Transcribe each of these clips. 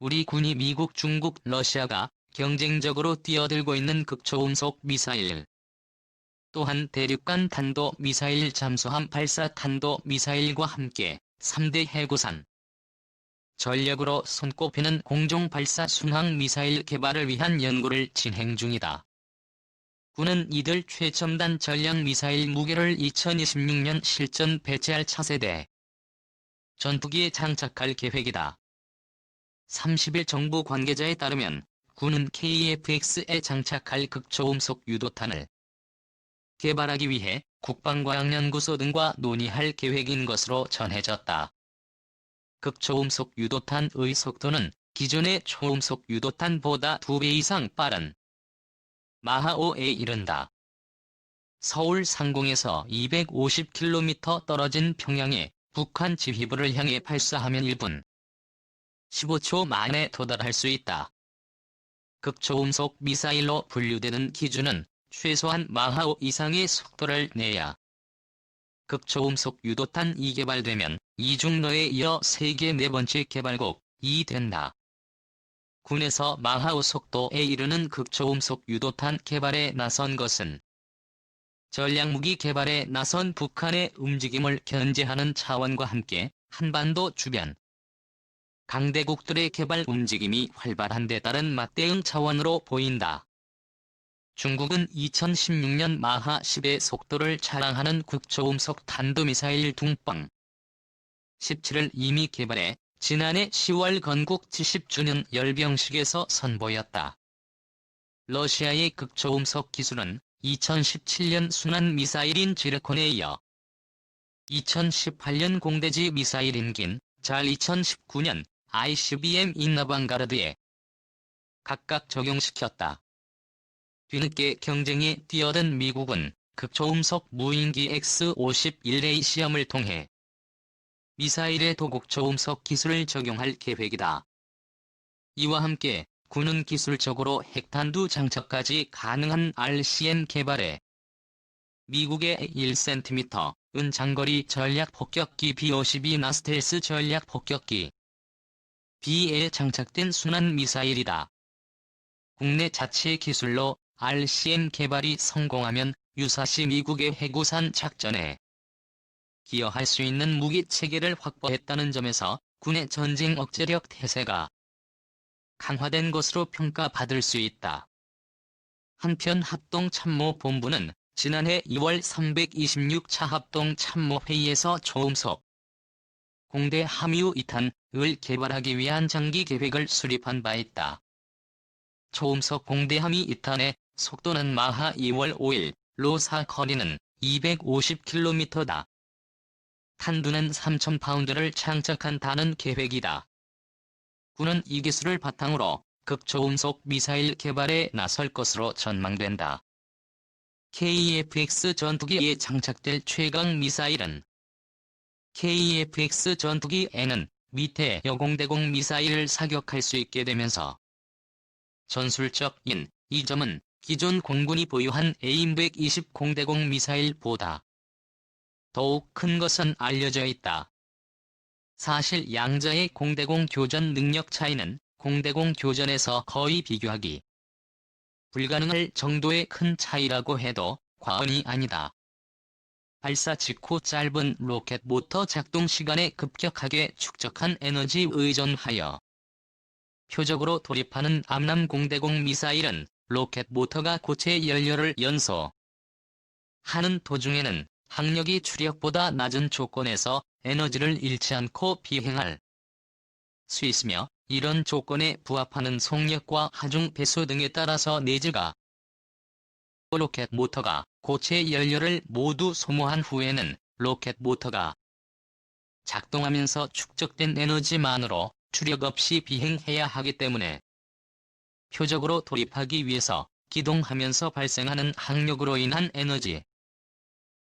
우리 군이 미국, 중국, 러시아가 경쟁적으로 뛰어들고 있는 극초음속 미사일, 또한 대륙간 탄도 미사일 잠수함 발사 탄도 미사일과 함께 3대 해구산 전력으로 손꼽히는 공중 발사 순항 미사일 개발을 위한 연구를 진행 중이다. 군은 이들 최첨단 전략 미사일 무게를 2026년 실전 배치할 차세대 전투기에 장착할 계획이다. 30일 정부 관계자에 따르면 군은 KF-X에 장착할 극초음속 유도탄을 개발하기 위해 국방과학연구소 등과 논의할 계획인 것으로 전해졌다. 극초음속 유도탄의 속도는 기존의 초음속 유도탄보다 2배 이상 빠른 마하5에 이른다. 서울 상공에서 250km 떨어진 평양의 북한 지휘부를 향해 발사하면 1분 15초 만에 도달할 수 있다. 극초음속 미사일로 분류되는 기준은 최소한 마하5 이상의 속도를 내야 극초음속 유도탄이 개발되면 이중로에 이어 세계 네 번째 개발국이 된다. 군에서 마하5 속도에 이르는 극초음속 유도탄 개발에 나선 것은 전략무기 개발에 나선 북한의 움직임을 견제하는 차원과 함께 한반도 주변 강대국들의 개발 움직임이 활발한 데 따른 맞대응 차원으로 보인다. 중국은 2016년 마하 10의 속도를 자랑하는 극초음속 탄도미사일 둥펑 17을 이미 개발해 지난해 10월 건국 70주년 열병식에서 선보였다. 러시아의 극초음속 기술은 2017년 순환미사일인 지르콘에 이어 2018년 공대지 미사일인 긴잘 2019년 ICBM 인나방가르드에 각각 적용시켰다. 뒤늦게 경쟁에 뛰어든 미국은 극초음속 무인기 X-51A 시험을 통해 미사일에도 극초음속 기술을 적용할 계획이다. 이와 함께 군은 기술적으로 핵탄두 장착까지 가능한 RCM 개발에 미국의 1cm은 장거리 전략 폭격기 B-52나 스텔스 전략 폭격기 B에 장착된 순환 미사일이다. 국내 자체 기술로 RCM 개발이 성공하면 유사시 미국의 해구산 작전에 기여할 수 있는 무기 체계를 확보했다는 점에서 군의 전쟁 억제력 태세가 강화된 것으로 평가받을 수 있다. 한편 합동참모본부는 지난해 2월 326차 합동참모회의에서 초음속 공대 함유 2탄을 개발하기 위한 장기 계획을 수립한 바 있다. 초음속 공대함이 2탄의 속도는 마하 2월 5일,로 사거리는 250km다. 탄두는 3,000파운드를 장착한다는 계획이다. 군은 이 기술을 바탕으로 극초음속 미사일 개발에 나설 것으로 전망된다. KF-X 전투기에 장착될 최강 미사일은 KF-X 전투기에는 밑에 여공대공 미사일을 사격할 수 있게 되면서 전술적인 이 점은 기존 공군이 보유한 AIM-120 공대공 미사일보다 더욱 큰 것은 알려져 있다. 사실 양자의 공대공 교전 능력 차이는 공대공 교전에서 거의 비교하기 불가능할 정도의 큰 차이라고 해도 과언이 아니다. 발사 직후 짧은 로켓 모터 작동 시간에 급격하게 축적한 에너지 의존하여 표적으로 돌입하는 암람 공대공 미사일은 로켓 모터가 고체 연료를 연소하는 도중에는 항력이 추력보다 낮은 조건에서 에너지를 잃지 않고 비행할 수 있으며 이런 조건에 부합하는 속력과 하중 배수 등에 따라서 내재가 로켓 모터가 고체 연료를 모두 소모한 후에는 로켓 모터가 작동하면서 축적된 에너지만으로 추력 없이 비행해야 하기 때문에 표적으로 돌입하기 위해서 기동하면서 발생하는 항력으로 인한 에너지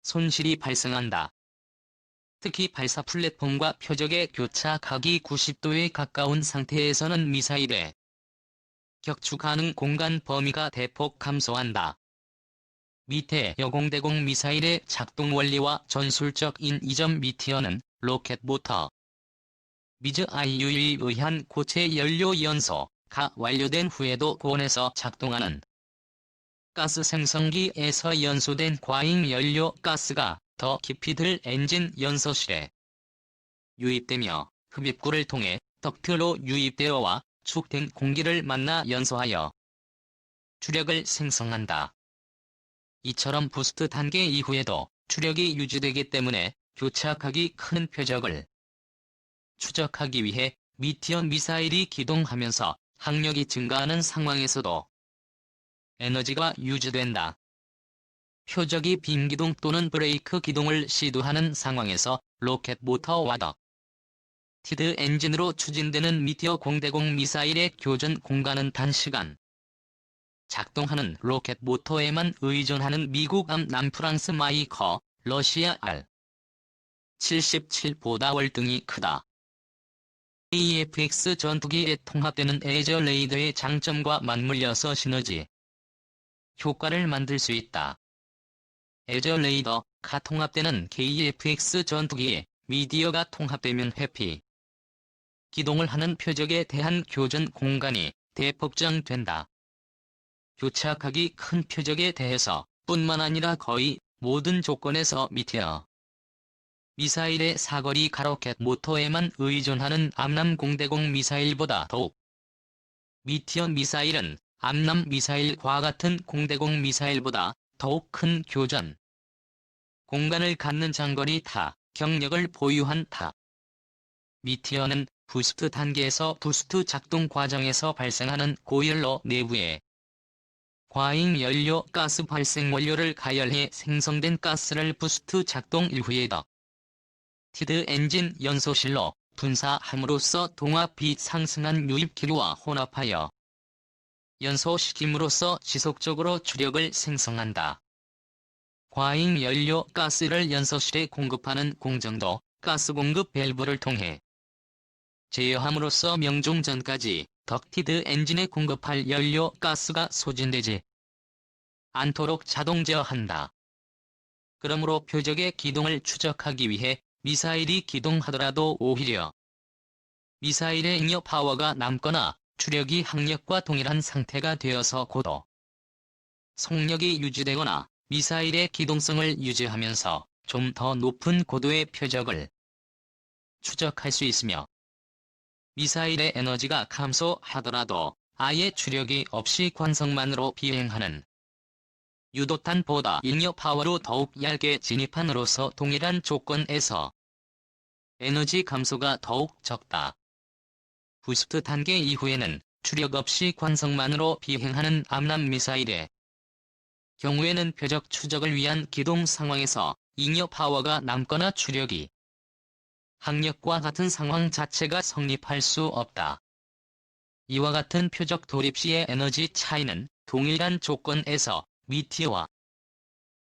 손실이 발생한다. 특히 발사 플랫폼과 표적의 교차 각이 90도에 가까운 상태에서는 미사일의 격추 가능 공간 범위가 대폭 감소한다. 밑에 여공대공 미사일의 작동 원리와 전술적인 이점 미티어는 로켓 모터 미즈-IU에 의한 고체 연료 연소가 완료된 후에도 고온에서 작동하는 가스 생성기에서 연소된 과잉 연료 가스가 더 깊이 들 엔진 연소실에 유입되며 흡입구를 통해 덕트로 유입되어와 축된 공기를 만나 연소하여 추력을 생성한다. 이처럼 부스트 단계 이후에도 추력이 유지되기 때문에 교착하기 큰 표적을 추적하기 위해 미티어 미사일이 기동하면서 항력이 증가하는 상황에서도 에너지가 유지된다. 표적이 빔기동 또는 브레이크 기동을 시도하는 상황에서 로켓 모터와 덕티드 엔진으로 추진되는 미티어 공대공 미사일의 교전 공간은 단시간 작동하는 로켓 모터에만 의존하는 미국 암 남프랑스 마이커, 러시아 R-77보다 월등히 크다. AFX 전투기에 통합되는 에저 레이더의 장점과 맞물려서 시너지 효과를 만들 수 있다. 에저 레이더가 통합되는 KFX 전투기에 미디어가 통합되면 회피 기동을 하는 표적에 대한 교전 공간이 대폭장된다. 교착하기 큰 표적에 대해서 뿐만 아니라 거의 모든 조건에서 미티어 미사일의 사거리 가로켓 모터에만 의존하는 암람 공대공 미사일보다 더욱 미티어 미사일은 암람 미사일과 같은 공대공 미사일보다 더욱 큰 교전 공간을 갖는 장거리 타 경력을 보유한 타 미티어는 부스트 단계에서 부스트 작동 과정에서 발생하는 고연료 내부에 과잉 연료 가스 발생 원료를 가열해 생성된 가스를 부스트 작동 이후에 덕티드 엔진 연소실로 분사함으로써 동압이 상승한 유입기류와 혼합하여 연소시킴으로써 지속적으로 추력을 생성한다. 과잉 연료 가스를 연소실에 공급하는 공정도 가스 공급 밸브를 통해 제어함으로써 명중 전까지 덕티드 엔진에 공급할 연료 가스가 소진되지 않도록 자동 제어한다. 그러므로 표적의 기동을 추적하기 위해 미사일이 기동하더라도 오히려 미사일의 잉여 파워가 남거나 추력이 항력과 동일한 상태가 되어서 고도 속력이 유지되거나 미사일의 기동성을 유지하면서 좀 더 높은 고도의 표적을 추적할 수 있으며 미사일의 에너지가 감소하더라도 아예 추력이 없이 관성만으로 비행하는 유도탄보다 잉여 파워로 더욱 얇게 진입함으로써 동일한 조건에서 에너지 감소가 더욱 적다. 부스트 단계 이후에는 추력 없이 관성만으로 비행하는 암람 미사일의 경우에는 표적 추적을 위한 기동 상황에서 잉여 파워가 남거나 추력이 항력과 같은 상황 자체가 성립할 수 없다. 이와 같은 표적 돌입 시의 에너지 차이는 동일한 조건에서 미티어와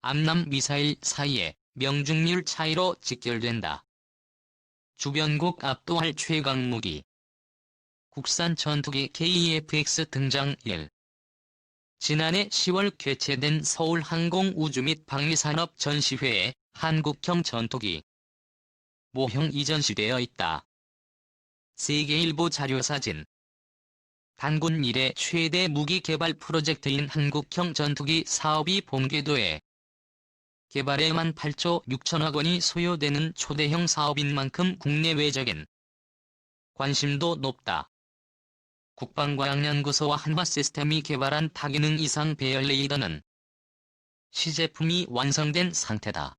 암람 미사일 사이의 명중률 차이로 직결된다. 주변국 압도할 최강 무기 국산 전투기 KEFX 등장 1. 지난해 10월 개최된 서울항공우주 및 방위산업 전시회에 한국형 전투기 모형이 전시되어 있다. 세계일보 자료사진 단군 이래 최대 무기 개발 프로젝트인 한국형 전투기 사업이 본궤도에 개발에만 8조 6천억 원이 소요되는 초대형 사업인 만큼 국내외적인 관심도 높다. 국방과학연구소와 한화시스템이 개발한 다기능 이상 배열 레이더는 시제품이 완성된 상태다.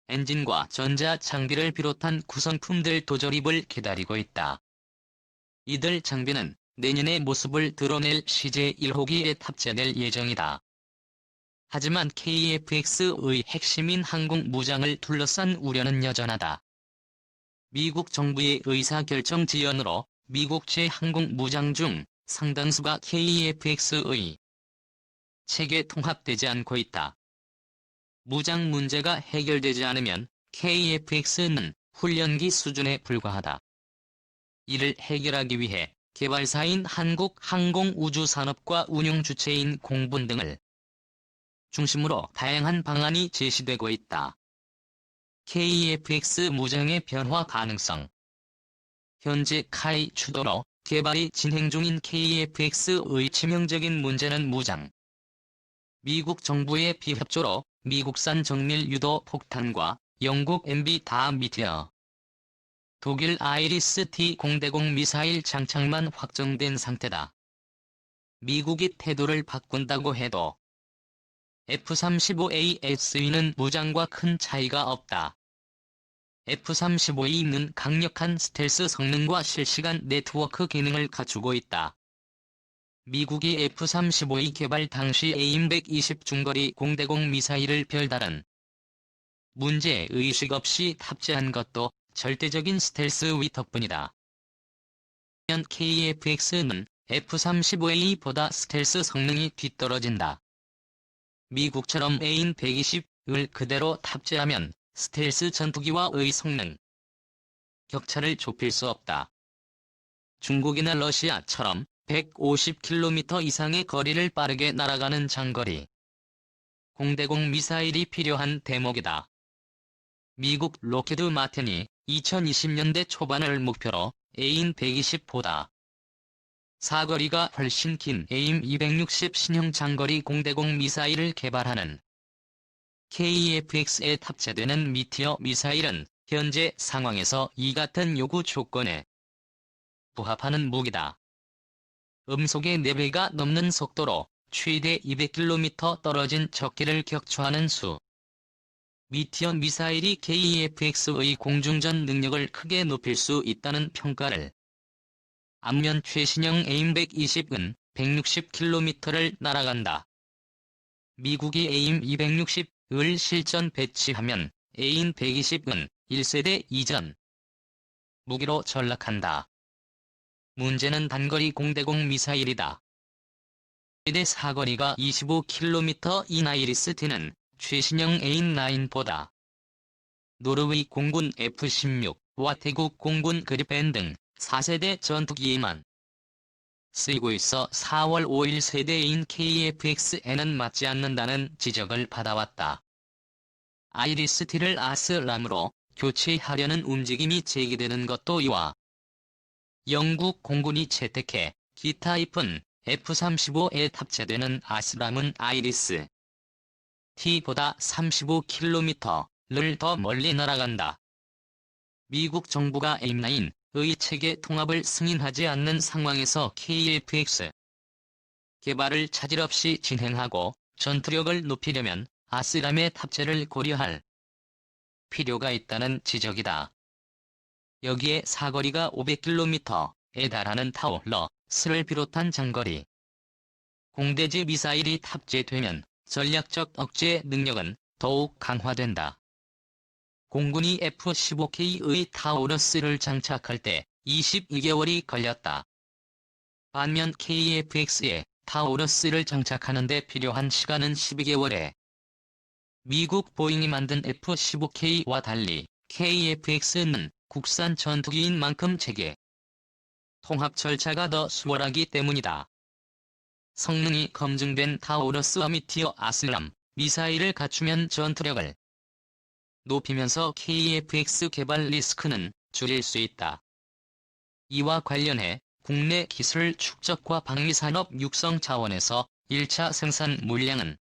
엔진과 전자 장비를 비롯한 구성품들 도조립을 기다리고 있다. 이들 장비는 내년에 모습을 드러낼 CJ 1호기에 탑재될 예정이다. 하지만 KFX의 핵심인 항공 무장을 둘러싼 우려는 여전하다. 미국 정부의 의사결정 지연으로 미국 제 항공 무장 중 상당수가 KFX의 체계 통합되지 않고 있다. 무장 문제가 해결되지 않으면 KFX는 훈련기 수준에 불과하다. 이를 해결하기 위해 개발사인 한국항공우주산업과 운용주체인 공군 등을 중심으로 다양한 방안이 제시되고 있다. KFX 무장의 변화 가능성 현재 카이 주도로 개발이 진행 중인 KF-X의 치명적인 문제는 무장. 미국 정부의 비협조로 미국산 정밀 유도 폭탄과 영국 MB 다미티어, 독일 아이리스-T 공대공 미사일 장착만 확정된 상태다. 미국이 태도를 바꾼다고 해도 F-35AS는 무장과 큰 차이가 없다. F-35E는 강력한 스텔스 성능과 실시간 네트워크 기능을 갖추고 있다. 미국이 F-35E 개발 당시 AIM-120 중거리 공대공 미사일을 별다른 문제의식 없이 탑재한 것도 절대적인 스텔스 위 덕분이다. KF-X는 F-35A보다 스텔스 성능이 뒤떨어진다. 미국처럼 AIM-120을 그대로 탑재하면 스텔스 전투기와의 성능 격차를 좁힐 수 없다. 중국이나 러시아처럼 150km 이상의 거리를 빠르게 날아가는 장거리 공대공 미사일이 필요한 대목이다. 미국 록히드 마틴이 2020년대 초반을 목표로 AIM-120보다 사거리가 훨씬 긴 AIM-260 신형 장거리 공대공 미사일을 개발하는 KF-X에 탑재되는 미티어 미사일은 현재 상황에서 이 같은 요구 조건에 부합하는 무기다. 음속의 4배가 넘는 속도로 최대 200km 떨어진 적기를 격추하는 수. 미티어 미사일이 KF-X의 공중전 능력을 크게 높일 수 있다는 평가를 앞면 최신형 AIM-120은 160km를 날아간다. 미국이 AIM-260을 실전 배치하면 AIM-120은 1세대 이전 무기로 전락한다. 문제는 단거리 공대공 미사일이다. 최대 사거리가 25km인 아이리스-T는 최신형 AIM-9보다 노르웨이 공군 F-16와 태국 공군 그리펜 등 4세대 전투기에만 쓰이고 있어 4월 5일 세대인 KF-X에는 맞지 않는다는 지적을 받아왔다. 아이리스-T를 아스람으로 교체하려는 움직임이 제기되는 것도 이와 영국 공군이 채택해 기타 입은 F-35에 탑재되는 아스람은 아이리스 T보다 35km를 더 멀리 날아간다. 미국 정부가 AIM-9의 체계 통합을 승인하지 않는 상황에서 KF-X 개발을 차질 없이 진행하고 전투력을 높이려면 아스람의 탑재를 고려할 필요가 있다는 지적이다. 여기에 사거리가 500km에 달하는 타우러스를 비롯한 장거리 공대지 미사일이 탑재되면 전략적 억제 능력은 더욱 강화된다. 공군이 F-15K의 타우러스를 장착할 때 22개월이 걸렸다. 반면 KF-X에 타우러스를 장착하는 데 필요한 시간은 12개월에 미국 보잉이 만든 F-15K와 달리 KF-X는 국산 전투기인 만큼 체계 통합 절차가 더 수월하기 때문이다. 성능이 검증된 타우러스와 미티어 아스람 미사일을 갖추면 전투력을 높이면서 KF-X 개발 리스크는 줄일 수 있다. 이와 관련해 국내 기술 축적과 방위산업 육성 차원에서 1차 생산 물량은